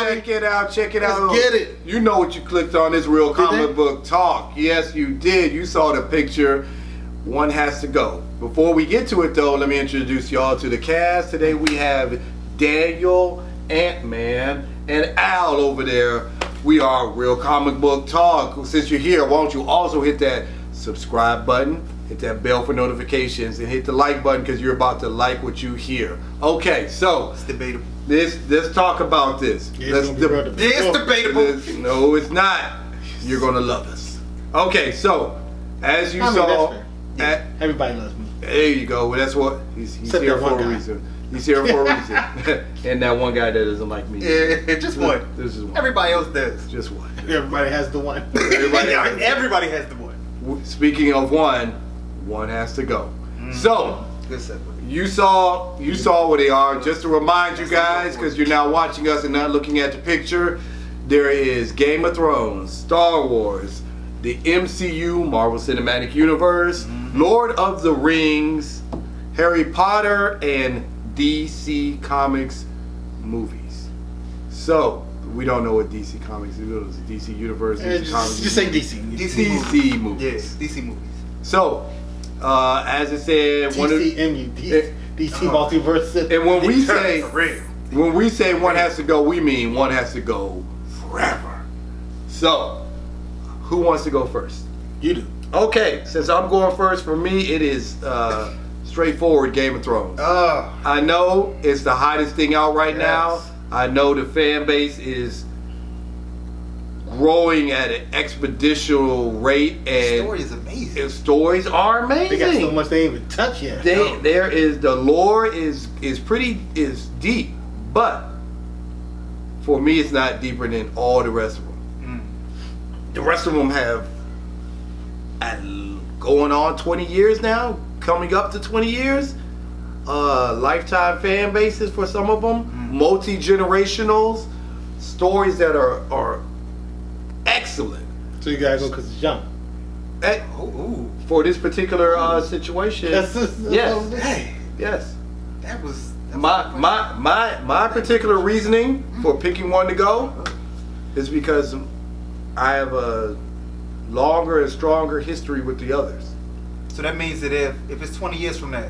Check it out. Check it out. Let's get it. You know what you clicked on. This Real Comic Book Talk. Yes, you did. You saw the picture. One has to go. Before we get to it, though, let me introduce y'all to the cast. Today we have Daniel, Ant-Man, and Al over there. We are Real Comic Book Talk. Since you're here, why don't you also hit that subscribe button, hit that bell for notifications, and hit the like button because you're about to like what you hear. Okay, so It's debatable. let's talk about this. It's debatable. No, it's not. You're gonna love us. Okay, so as you saw, everybody loves me. there you go. Well, that's what he's here for a reason. He's here for a reason. And that one guy that doesn't like me. Yeah, just one. This is one. Everybody else does. Just one. Everybody has the one. Everybody has the one. Speaking of one has to go. So Good segue. you saw what they are. Just to remind you guys, because you're now watching us and not looking at the picture, there is Game of Thrones, Star Wars, the MCU, Marvel Cinematic Universe, Lord of the Rings, Harry Potter, and DC Comics movies. So we don't know what DC Comics is. DC Universe, DC Comics. Just say DC. DC movies. Yes, DC movies. So, as it said, DCMU, DC Multiverse. and when we say one has to go, we mean one has to go forever. So, who wants to go first? You do. Okay, since I'm going first, for me it is straightforward. Game of Thrones. I know it's the hottest thing out right now. I know the fan base is growing at an exponential rate, and The story is amazing. the stories are amazing. They got so much they ain't even touch yet. There is the lore is deep, but for me it's not deeper than all the rest of them. The rest of them have going on 20 years now, coming up to 20 years. Lifetime fan bases for some of them, multi-generationals, stories that are excellent. So you gotta go because it's young. For this particular situation, yes, Hey, yes. that was My particular reasoning for picking one to go is because I have a longer and stronger history with the others. So that means that if it's 20 years from now,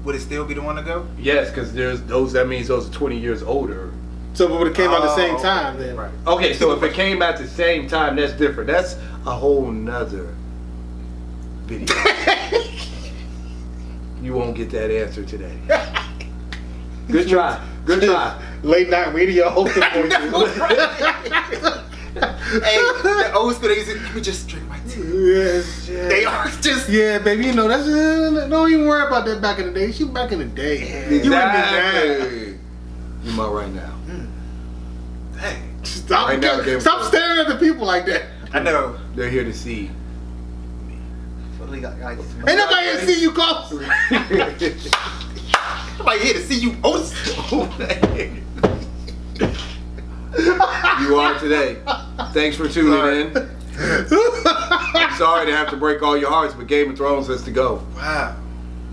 would it still be the one to go? Yes, because there's those. That means those are 20 years older. So if it would have came out the same time, then Right. Okay, so if it came at the same time, that's different. That's a whole nother video. You won't get that answer today. Good try. Good try. late night radio hosting voices. Hey, the old school days, let me just drink my tea. Yes, yeah. They are just. Yeah, baby, you know, that's don't even worry about that back in the day. She back in the day. Exactly. You might right now. Dang. Stop, Right now, stop staring at the people like that. I know. They're here to see. Ain't nobody here to see you, Cops. Nobody here to see you, Otis. You are today. Thanks for tuning in. I'm sorry to have to break all your hearts, but Game of Thrones has to go. Wow.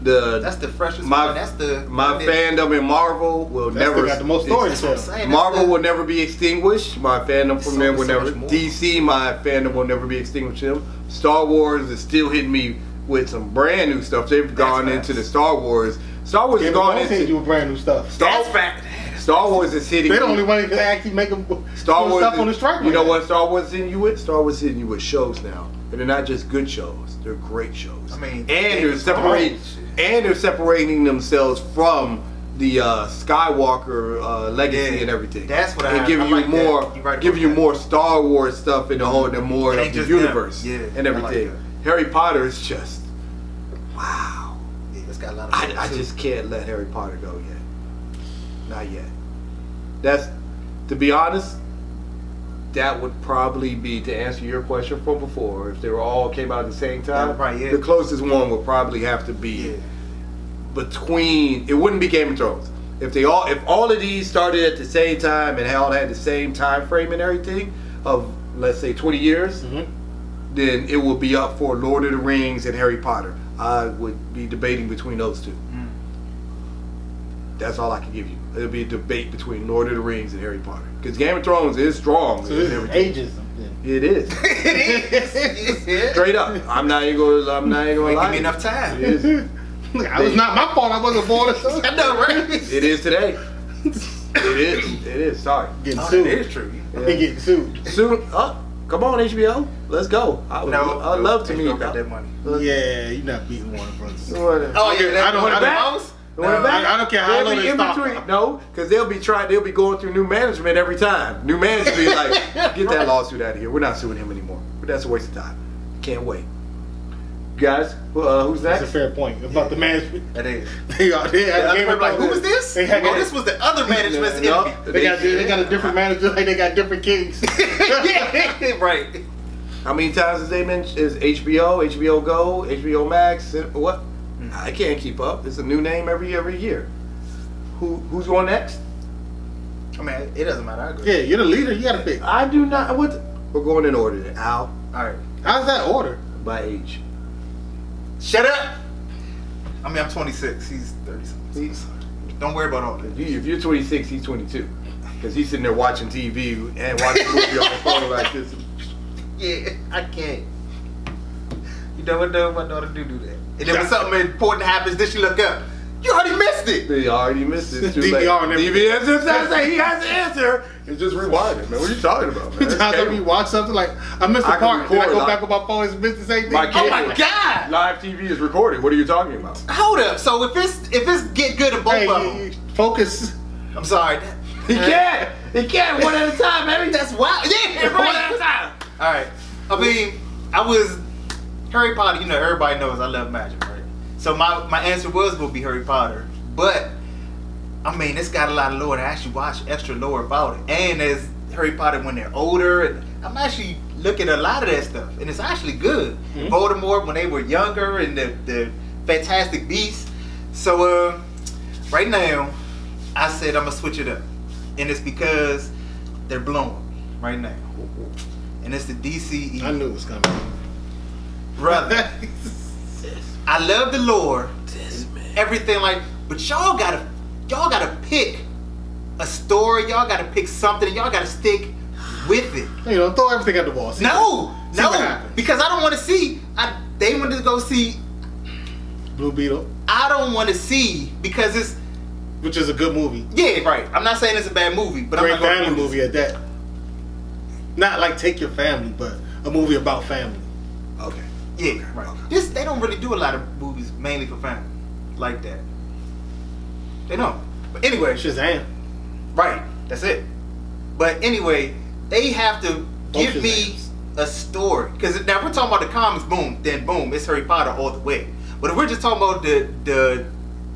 That's the freshest my, one. That's the my fandom in Marvel will never. Got the most stories. Marvel will never be extinguished. My fandom from them will never. More. DC, my fandom will never be extinguished. Star Wars is still hitting me with some brand new stuff. They've gone into the Star Wars. Star Wars has gone into you brand new stuff. Star Wars is hitting. They're the only one that can actually make them Star Wars stuff on the strike. You know what Star Wars is hitting you with? Star Wars is hitting you with shows now, and they're not just good shows. They're great shows. I mean, and they're separating themselves from the Skywalker legacy and everything. That's what and giving you more, giving you more Star Wars stuff in the whole, and more of the universe and everything. Harry Potter is just wow. Yeah, it's got a lot of I just can't let Harry Potter go yet. Not yet. That's, to be honest, that would probably be, to answer your question from before, if they were all came out at the same time, the closest one would probably have to be between, it wouldn't be Game of Thrones. If all of these started at the same time and all had the same time frame and everything of, let's say, 20 years, then it would be up for Lord of the Rings and Harry Potter. I would be debating between those two. That's all I can give you. It'll be a debate between Lord of the Rings and Harry Potter. Because Game of Thrones is strong. So this is ageism. It is. It is. Straight up. I'm not even gonna Wait, lie. give me enough time. It is. It was not my fault. I wasn't born. I know, right? It is today. It is. It is. Sorry. Getting Oh, sued. it is true. He getting sued. Soon. Come on, HBO. Let's go. I'd love to they meet. don't got that money. Yeah, you're not beating Warner Brothers. Oh yeah, I don't- one of I the don't- most. I don't care how They'll long be they in stop. between. No, because they'll be going through new management every time. New management be like, get that lawsuit out of here. We're not suing him anymore. But that's a waste of time. Can't wait. Guys, who's That's next? a fair point about the management. That is. They had Game of Like, who Thrones. was this? They had- Oh, this was the other management's No, enemy. They got a different manager. Like they got different kings. Yeah, right. How many times has they mentioned is HBO, HBO Go, HBO Max? What? I can't keep up. It's a new name every year. Who's going next? I mean, it doesn't matter. I agree. Yeah, you're the leader. You got to pick. I do not. What? We're going in order. Then. Al, All right. How's that order? by age. Shut up. I mean, I'm 26. He's 30 something. Don't worry about all that. If you're 26, he's 22. Because he's sitting there watching TV and watching a movie on the phone like this. Yeah, I can't. You know what? My daughter do that. And if something important happens, then she look up. You already missed it. They already missed it. It's too DVR late. and everything. DVR just say he has the answer. And just rewind it, man. What are you talking about, man? That's Times cable. we watch something like I missed the I can part. Then I record go live. back on my phone and miss the same thing. My Oh kid- my God. Live TV is recorded. What are you talking about? Hold up. So if it's get good in both of them, Hey, focus. I'm sorry. He can't. He can't. One at a time, baby. That's wild. Yeah, One right. at a time. All right. I mean, I was Harry Potter. You know, everybody knows I love magic, right? So my answer was gonna be Harry Potter, but I mean, it's got a lot of lore to actually watch extra lore about it, and as Harry Potter when they're older, and I'm actually looking at a lot of that stuff, and it's actually good. Mhm. Voldemort when they were younger, and the Fantastic Beasts. So right now, I said I'm gonna switch it up, and it's because they're blowing me right now, and it's the DCE. I knew it was coming. Brother, I love the lore, everything like, but y'all gotta pick a story. Y'all gotta pick something. And y'all gotta stick with it. You know, throw everything at the wall. See No, see what no, happens. because I don't want to see. They wanted to go see. Blue Beetle, I don't want to see because it's which is a good movie. yeah right. I'm not saying it's a bad movie, but Great I'm not gonna family do movie this. at that. Not like Take Your Family, but a movie about family. Okay. Yeah, right. This they don't really do a lot of movies mainly for family like that. They don't. But anyway, Shazam. right. That's it. But anyway, they have to give Both me Shazams. a story because now if we're talking about the comics, boom, it's Harry Potter all the way. But if we're just talking about the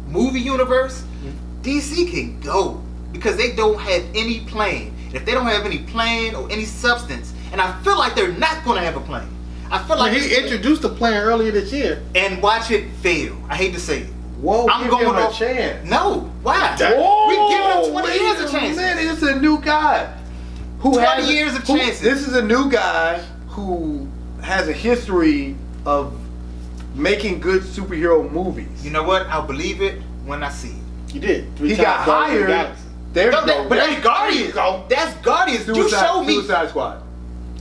movie universe, DC can go because they don't have any plan. And if they don't have any plan or any substance, and I feel like they're not going to have a plan. I feel like He introduced the plan earlier this year. and watch it fail. I hate to say it. Whoa, I'm give going him a off- chance. No, why? Whoa, We've given him 20 wait years of chances. minute, it's a new guy. Who 20 has years of who- chances. This is a new guy who has a history of making good superhero movies. You know what? I'll believe it when I see it. You did. He got hired. There you No, go. but There that's you Guardians. go. That's Guardians. You showed me. Suicide Squad.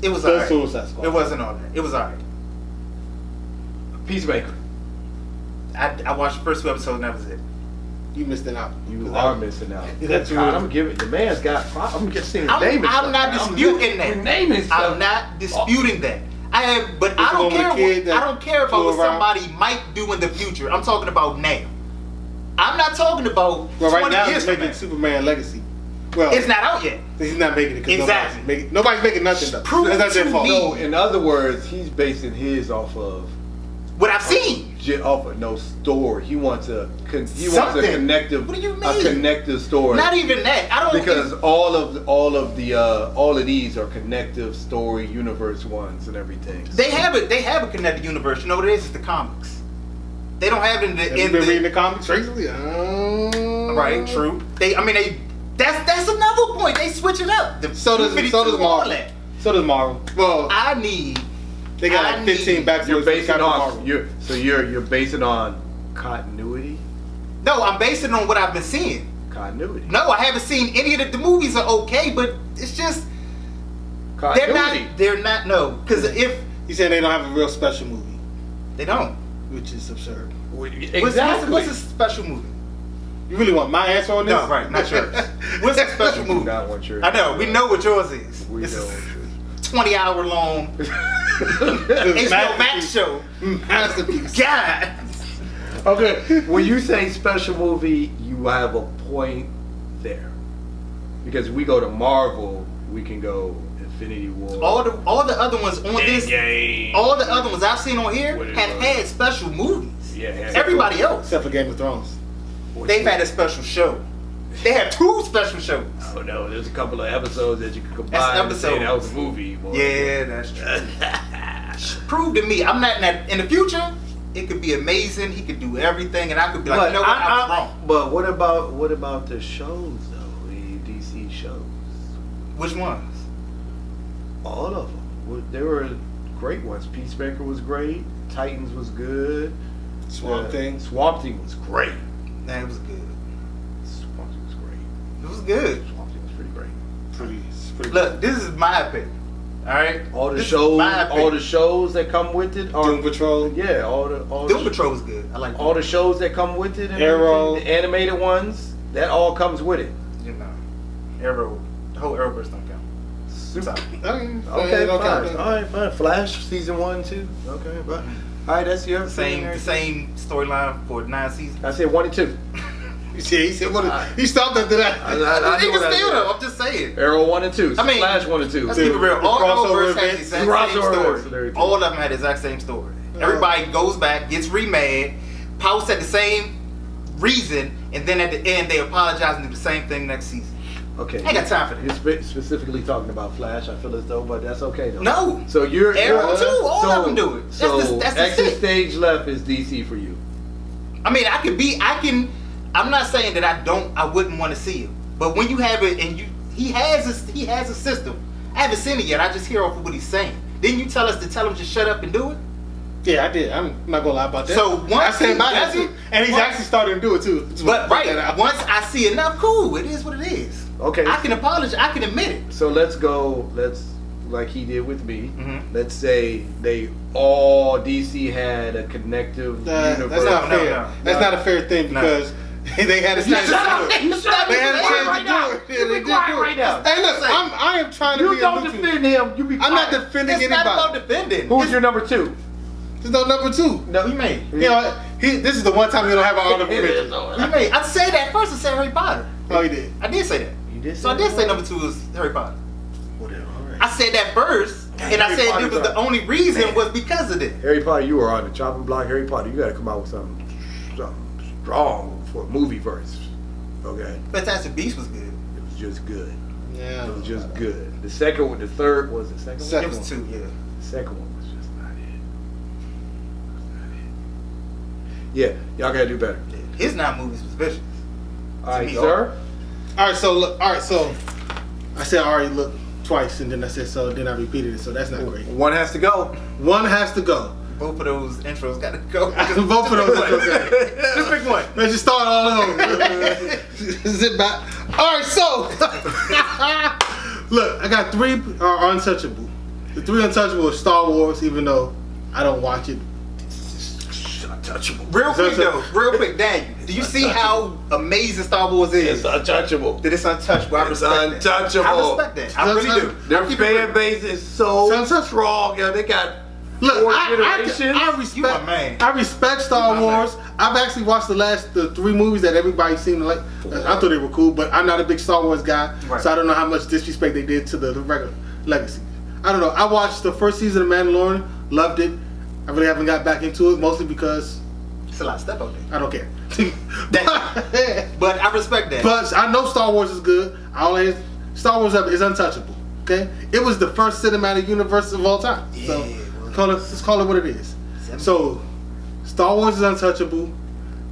It was The alright. Suicide Squad. It wasn't all that. It was alright. Peacemaker. I watched the first 2 episodes and that was it. You missed it out. You are missing out. That's God, right. I'm giving the man's got. I'm just saying. I'm not disputing that. Naming stuff. I'm not disputing that. I have, but I This don't is care. over the kid that I don't care about flew what around. somebody might do in the future. I'm talking about now. I'm not talking about Well, 20 right now years he's from making now. Superman Legacy. Well, It's not out yet. he's not making it because Exactly. nobody's making nothing. Though. Prove That's not to their fault. me. So, in other words, he's basing his off of What I've seen. off of no story. He wants a Something. connective. What do you A mean? connective story. Not even that. I don't Because all of these are connective story universe ones and everything. They have it. They have a connected universe. You know what it is? It's the comics. They don't have it in the. Have you been reading the comics recently? Right. True. That's another point. They switch it up. The So does 52 all Marvel. that. So does Marvel. Well, I need. they got I like 15 need- back. You're basing on you're basing on continuity. No, I'm basing it on what I've been seeing. Continuity. No, I haven't seen any of the movies are okay, but it's just Continuity. they're not no, because if You said they don't have a real special movie, they don't, which is absurd. Exactly. what's a special movie? You really want my answer on this? No, right, not yours. What's a special We do movie? not want yours. I know, we know what yours is. We This know is what 20-hour long HBO Max show. Masterpiece. God. Okay, when you say special movie, you have a point there. Because if we go to Marvel, we can go Infinity War. All the other ones on this, Endgame. all the other ones I've seen on here What is have it? had special movies. Yeah, Everybody else, Except for Game of Thrones. they've had a special show. They have 2 special shows. Oh no, there's a couple of episodes that you can combine That's and say episodes. that was a movie. Boy. Yeah, that's true. Prove to me, I'm not in that. In the future, it could be amazing. He could do everything, and I could be like, But, you know what, I was wrong. but what about the shows though? The DC shows, Which ones? all of them. They were great ones. Peacemaker was great. Titans was good. Swamp Thing. Swamp Thing was great. That was good. Swamp Thing was great. It was good. Swamp Thing was pretty great. Pretty Look, this is my opinion. All right, All the This is shows, my opinion. all the shows that come with it. Are, Doom Patrol. Yeah, all Doom Patrol was good. I like all the shows that come with it. And Arrow. everything, the animated ones, that all comes with it. You know, Arrow. The whole Arrowverse don't count. Super. Sorry. Okay, don't fine. count. All right, fine. Flash season 1, 2. Okay, but all right, that's your The same storyline for 9 seasons. I said 1 and 2. You see, he said, "What?" He stopped after that. I They knew can what I still said. though. I'm just saying. Arrow 1 and 2. I mean, Flash 1 and 2. Let's keep it real. The All crossover Arrowverse has the events, exact crossover same events and story. everything. All of them had the exact same story. Everybody goes back, gets remade, pouts at the same reason, and then at the end they apologize and do the same thing next season. Okay. I ain't got time for You're this. specifically talking about Flash. I feel as though, but that's okay though. No. So you're Arrow too. All of them do it. So That's the exit stick. stage left is DC for you. I mean, I'm not saying that I wouldn't want to see it, but when you have it and he has a system. I haven't seen it yet. I just hear off of what he's saying. Didn't you tell us to tell him to shut up and do it? Yeah, I did. I'm not gonna lie about that. So once I said he my does answer, it, and he's once- actually starting to do it too. But once I see enough, cool. It is what it is. Okay. I can apologize. I can admit it. So let's like he did with me. Mhm. Let's say DC had a connective That's universe. not No, fair. no, That's not a fair thing No. because they had a chance to do it. You shut up. They had a You chance right to now. do it. Yeah, You they be did quiet do it. right now. Hey, look, I am trying to You be don't a neutral. defend him. You be I'm not quiet. defending It's anybody. not about defending. Who's your number 2? There's no number 2. No, What you mean? You know, this is the one time you don't have an honorable mention. What you mean? I said that first. I said Harry Potter. Oh, he did. I did say that. You did. So I did say number 2 is Harry Potter. Whatever. All right. I said that first, and I Harry said it Potter's was the up. only reason Man. was because of it. Harry Potter, you are on the chopping block. Harry Potter, you got to come out with something strong for a movie verse. Okay, Fantastic Beasts was good. it was just good. Yeah. It was just good. The second one, the third was the second one. It was 2, yeah. The second one was just not it. Yeah, y'all gotta do better. His 9 movies was vicious. All right, me, sir. All right, so look. All right, so I said I already looked twice, and then I said so. Then I repeated it, so that's not great. One has to go. One has to go. Both of those intros got to go. Both of those. Okay. Just pick one. Let's just start all over. Sit back. All right, so look, I got 3 are untouchable. The 3 untouchable is Star Wars, even though I don't watch it. Untouchable. Real quick So- though, real quick, Daniel. Do you see how amazing Star Wars is? It's untouchable. That it's untouchable. I It's respect that. untouchable. I respect that. I really do. Their I keep it fan real. base is so It's untouchable. strong. Yo, they got Look, 4 I generations. You my respect. man. I respect Star You my Wars. I've actually watched the 3 movies that everybody seemed to like. I thought they were cool, but I'm not a big Star Wars guy, Right. so I don't know how much disrespect they did to the regular legacy. I don't know. I watched the first season of Mandalorian, loved it. I really haven't got back into it, mostly because It's a lot of stuff out there. I don't care. But I respect that. But I know Star Wars is good. Star Wars is untouchable. Okay, it was the first cinematic universe of all time. So Yeah, let's call it what it is. So Star Wars is untouchable.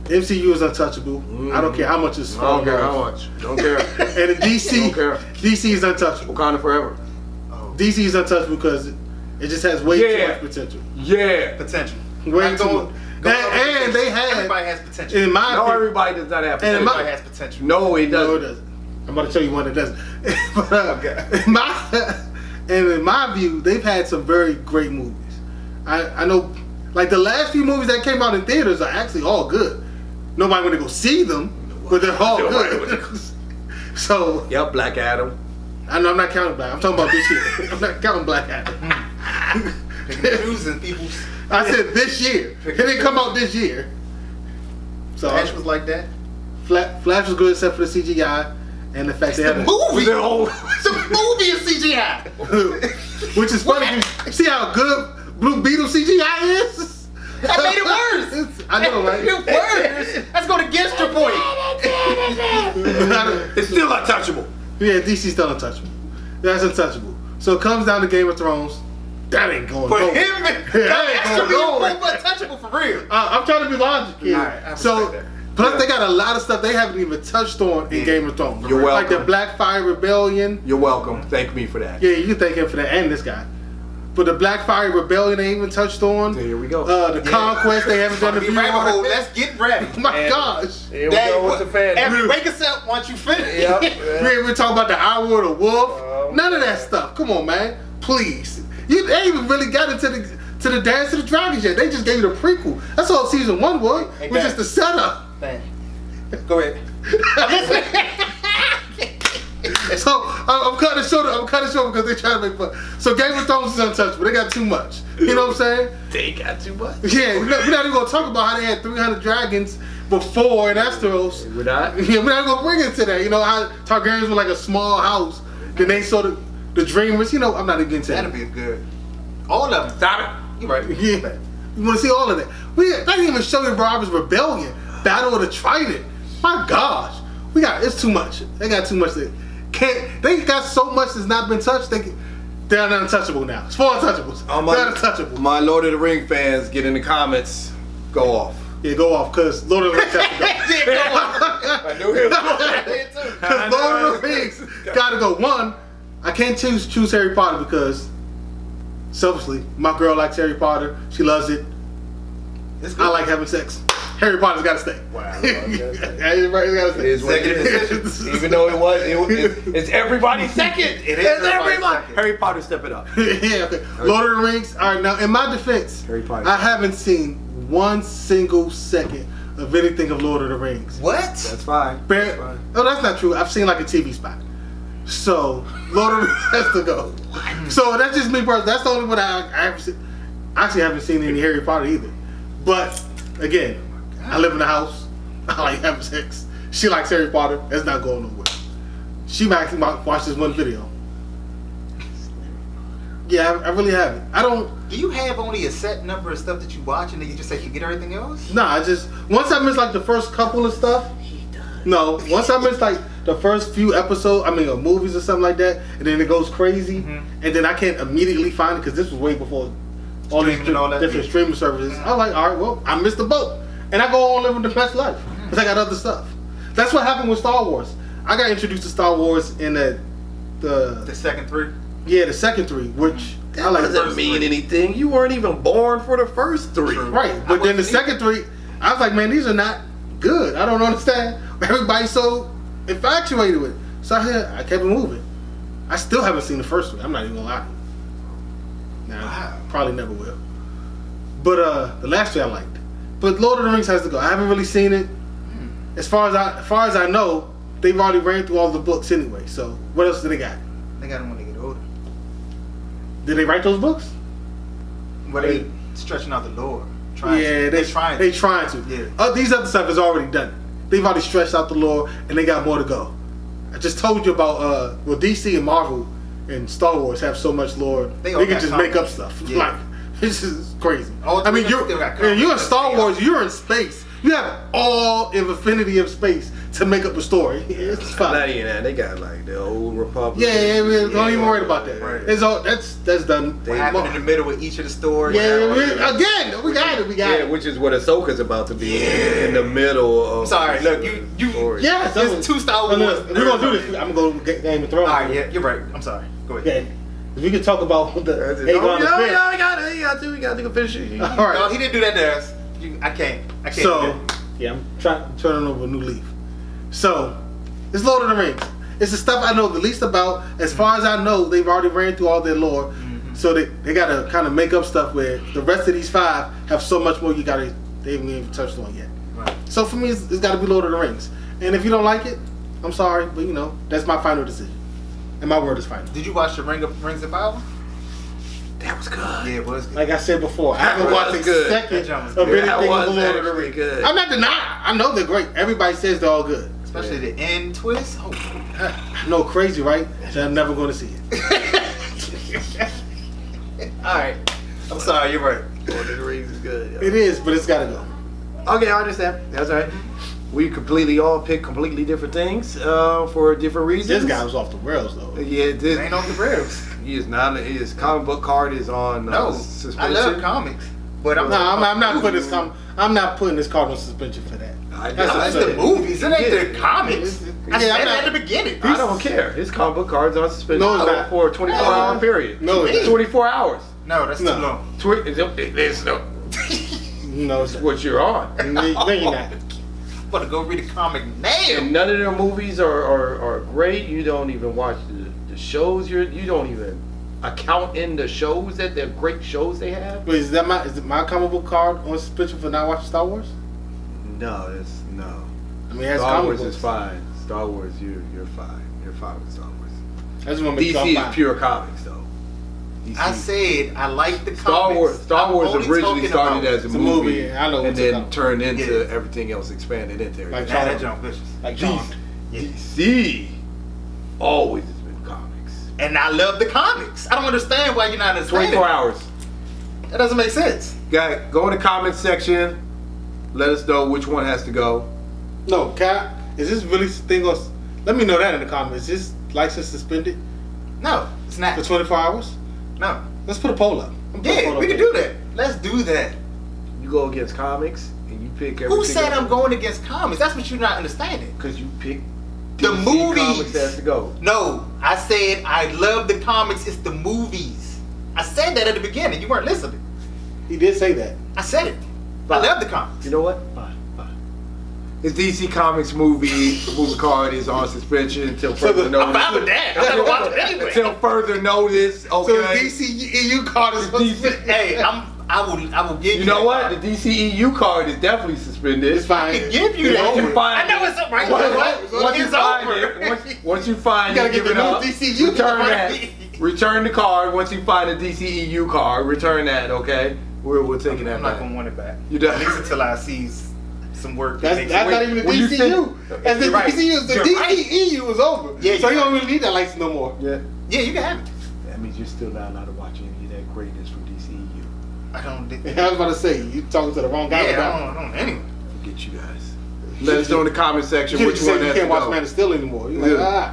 MCU is untouchable. I don't care how much it's. I don't care how much. Don't care. And the DC, Don't care. DC is untouchable. Wakanda forever. DC is untouchable because it just has way too Yeah. much potential. Yeah. Potential. Way Not too going- much. going And, over saying they had. Everybody has potential. In my No, opinion, everybody does not have And in potential. Everybody has potential. No, it no, it doesn't. doesn't. I'm about to show you one that doesn't. But, Okay. in my view, they've had some very great movies. I know, like the last few movies that came out in theaters are actually all good. Nobody want to go see them, but they're all good. So Yep, Black Adam. I know I'm not counting Black. I'm talking about this year. I'm not counting Black Adam. Choosing people's. I said this year. It didn't come out this year. So Flash was like that. Flash was good except for the CGI and the fact they had Movie. The whole- The movie is CGI. which is funny. See how good Blue Beetle CGI is? That made it worse. I know, right? It worse. Let's go against your point. It's still untouchable. Yeah, DC's still untouchable. That's untouchable. So it comes down to Game of Thrones. That ain't going But nowhere. him, That ain't going nowhere. untouchable for real. I'm trying to be logical here. Alright, I respect So, that. plus they got a lot of stuff they haven't even touched on in Yeah. Game of Thrones. You're Like the welcome. Blackfire Rebellion. You're welcome. Thank me for that. Yeah, you can thank him for that and this guy. But the Blackfire Rebellion they ain't even touched on. So here we go. The Conquest they haven't done a Get view rabbit hole. on. Let's get ready. Oh my And- gosh. Here we Dang, go with the fan. Every wake us up once you finish. Yep. We ain't even talking about the Eye of the Wolf. Oh, None of that stuff. Come on, man. Please. They ain't even really got into the Dance of the Dragons yet. They just gave you the prequel. That's all season 1 was. Hey, Was just the setup. Bang. Go ahead. So I'm cutting it short. Because they trying to make fun. So Game of Thrones is untouchable. They got too much. You know what I'm saying? They got too much. Yeah, we're not even gonna talk about how they had 300 dragons before in Westeros. We're not. Yeah, we're not gonna bring it to that. You know how Targaryens were like a small house. Then they saw the Dreamers. You know, I'm not even getting to That'll that. be a good. All of them. Stop it. You right. Yeah, you want to see all of that. They didn't even show you Robert's Rebellion, Battle of the Trident. My gosh, it's too much. They got too much. They got so much that's not been touched. They're not untouchable now. It's 4 untouchables. They're untouchable. My Lord of the Ring fans, get in the comments. Go off. Yeah, go off, cause Lord of the Rings has to go. Yeah, go on. I knew him. Cause Lord of the Rings gotta go. One, I can't choose Harry Potter because selfishly, my girl likes Harry Potter. She loves it. It's good. I like having sex. Harry Potter's gotta stay. Wow. Harry Potter's gotta It stay. is what it is. Even though it's everybody's second. It is It's everybody's second. Harry Potter, step it up. Yeah, okay. Lord of the Rings. All right, now in my defense, Harry Potter. I haven't seen 1 single second of anything of Lord of the Rings. What? That's fine. That's that's not true. I've seen like a TV spot. So Lord of the Rings has to go. So that's just me personally. That's the only one I haven't seen. Actually, haven't seen any Harry Potter either. But again, I live in the house. I like having sex. She likes Harry Potter. That's not going nowhere. She might actually watch this one video. Yeah, I really haven't. I don't. Do you have only a set number of stuff that you watch and then you just say forget everything else? Nah, I just once I miss like the first couple of stuff. No, once I miss like the first few episodes, or movies or something like that, and then it goes crazy, and then I can't immediately find it because this was way before all these Streaming and all that, different yeah. streaming services. I'm like, all right, well, I missed the boat, and I go on living the best life because I got other stuff. That's what happened with Star Wars. I got introduced to Star Wars in The the second 3? second 3, which I That like. doesn't mean anything. You weren't even born for the first 3. True. Right, but then the wasn't second 3, I was like, man, these are not good. I don't understand. Everybody's so infatuated with it. So I kept it moving. I still haven't seen the first 3. I'm not even gonna lie. Nah, Wow. probably never will. But the last 3 I liked. But Lord of the Rings has to go. I haven't really seen it. As far as I know, they've already ran through all the books anyway. So what else do they got? They got them when they get older. Did they write those books? But they stretching out the lore. Trying Yeah, to. they trying They to. trying to. Yeah. These other stuff is already done. They've already stretched out the lore, and they got more to go. I just told you about DC and Marvel and Star Wars have so much lore. They They all can got just make up content. stuff. Yeah. Like this is crazy. All I mean, three of them still got you're in content. Star They Wars. are. You're in space. You have all of infinity of space to make up a story. It's Not fine. even that. They got like the old Republic. Yeah, don't even worry about that. Right. It's all that's done. What happened in the middle of each of the stories? Yeah, What happened- again, we got it. Yeah, which is what Ahsoka's about to be in the middle of. I'm sorry. Look, you. story. Yeah, There's 2 Star Wars. We're gonna do this. I'm gonna go to Game of Thrones. All right, yeah, you're right. I'm sorry. Go ahead. Okay. If we can talk about the Oh, Aegon the Fifth. we got to finish it. All right. No, he didn't do that to us. I can't. So do that. yeah, I'm turning over a new leaf. So it's Lord of the Rings. It's the stuff I know the least about. As far as I know, they've already ran through all their lore. So they gotta kind of make up stuff where the rest of these 5 have so much more they haven't even touched on yet. Right. So for me, it's gotta be Lord of the Rings. And if you don't like it, I'm sorry, but you know, that's my final decision. And my word is final. Did you watch the Rings of Power? That was good. Yeah, it was good. Like I said before, I haven't watched a good. second That was of good. anything That with was Lord of the actually Rings. good. I'm not denying. I know they're great. Everybody says they're all good. Especially the end twist. Oh. I know, crazy, right? So I'm never going to see it. Alright. I'm sorry, you're right. Lord of the Rings is good. Yo. It is, but it's got to go. Okay, I understand. That's all right. We completely all pick completely different things for different reasons. This guy was off the rails, though. Yeah, this Ain't off the rails. he is not. His comic book card is on No, suspension. I love comics, but I'm No, I'm not putting this. I'm not putting this card on suspension for that. I That's That's a the movies. It ain't the comics. I Yeah, said I'm it not- at the beginning. I don't care. His comic book card's on suspension No, it's not. for a 24-hour period. No, it's not. 24 hours. No, that's No. too long. It's no, No, it's not. what you're on. No, you're not. I'm about to go read a comic And now. none of their movies are great. You don't even watch the shows. You don't even account in the shows that they're great shows they have. Wait, is it my comic book card on suspension for not watching Star Wars? No, it's no. I mean, it has Star comic Wars books. is fine. Star Wars, you're fine. You're fine with Star Wars. I just want to make sure I'm DC fine. is pure comics though. DC. I said I like the comics. Star I'm Wars only originally talking started about- as a It's a movie, movie, I know and what then you're talking turned into Yeah. everything else expanded into Like everything. Nah, that junk vicious. Like John. DC always has been comics. And I love the comics. I don't understand why you're not understanding. 24 hours. That doesn't make sense. Guy, go in the comments section. Let us know which one has to go. No, Cat, is this really thing on? Let me know that in the comments. Is this license suspended No, it's not. for 24 hours? No. Let's put a poll up. I'm putting a Yeah, poll we up can there. do that. Let's do that. You go against comics and you pick everything. Who said I'm going against comics? That's what you're not understanding. Because you pick The DC movies. Comics has to go. No, I said I love the comics. It's the movies. I said that at the beginning. You weren't listening. He did say that. I said it. I love the comics. You know what? Fine. His DC Comics movie card is on suspension until further notice. I'm fine with that. I'm gonna watch it anyway. Until further notice, So okay? the DCEU card is DC Hey, I will give you. You know that what? card. The DCEU card is definitely suspended. It's fine. I can give you that. Once you find I know it. it's up right. Once you It's find over. it, once you find You it, gotta give get it the new up. DCU Return card. that. Return the card. Once you find a DCEU card, return that. Okay, we're taking that I'm not back. gonna want it back. You done? At least until I see some work. that That's makes not it- even the when you DCU. As the You're right. DCU, the You're DCEU is over. Yeah, so you're you don't right. really need that license no more. Yeah. Yeah, you can have it. That means you're still not allowed to watch any of that greatness from DCEU. I don't. I was about to say, you talking to the wrong guy. with that one. I don't. Anyway. Forget you guys. Let us know in the comment section You which say one you has can't to watch go. Man of Steel anymore. You're like,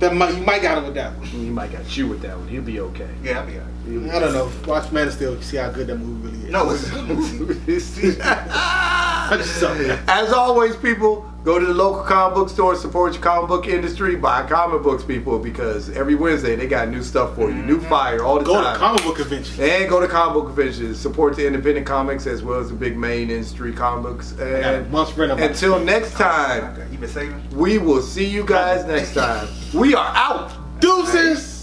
you might got it with that one. You might got you with that one. He'll be okay. Yeah, I'll be alright. He'll be I don't know. Watch Man of Steel. See how good that movie really is. No, it's a good movie. I just saw it. As always, people, go to the local comic book store, support your comic book industry, buy comic books, people, because every Wednesday they got new stuff for you, new fire all the Go time. to comic book convention. And go to comic book conventions, support the independent comics as well as the big main industry comic books. I got a And month spread about until next time, Okay, you been saving? we will see you guys next time. We are out. Deuces.